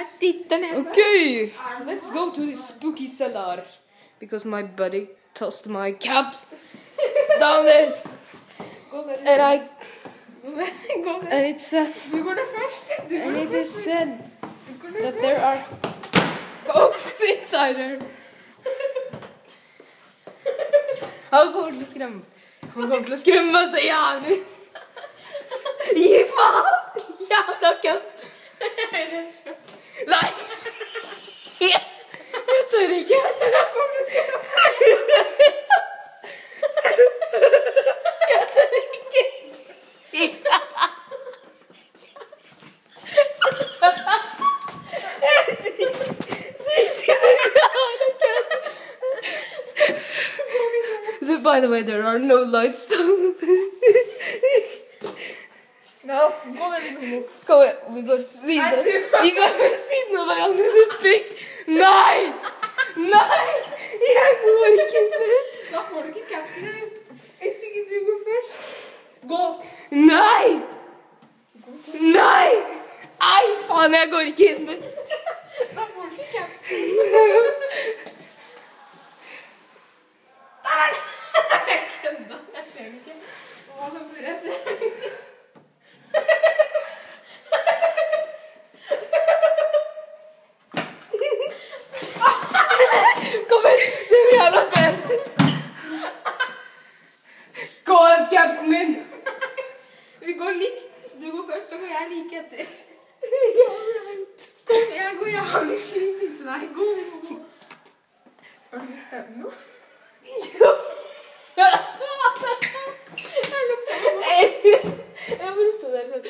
Jeg titter ned. Okay, let's go to the spooky cellar. Because my buddy tossed my caps down this. And it says, Du går det først. and it is said that there are ghosts inside her. Han kommer til å skremme. Han kommer til å skremme meg så jævlig. Gi faen! Jævla kødd. Nei. Jeg tør ikke. Jeg kommer til å skremme meg. Jeg tør ikke. By the way, there are no lights down. No, gå veldig god. Kom igjen, vi går siden. Vi går siden av hverandre, du pikk. Nei! Nei! Jeg går ikke ned. Da får du ikke kapsen hvis ikke du går først. Gå! Nei! Nei! Ei, faen, jeg går ikke inn dit. Da får du ikke kapsen. Jeg kødda. Jeg ser ikke. Hva blir jeg ser? Kom igjen, din jævla penis. Gå og hent capsen min. Vi går likt. Du går først, så går jeg like etter. Alright. Kom, jeg går jævlig likt inntil deg. Gå, vi må gå. Har du gjort det nå? Ja. Jeg lukter på. Jeg bare stod der sånn.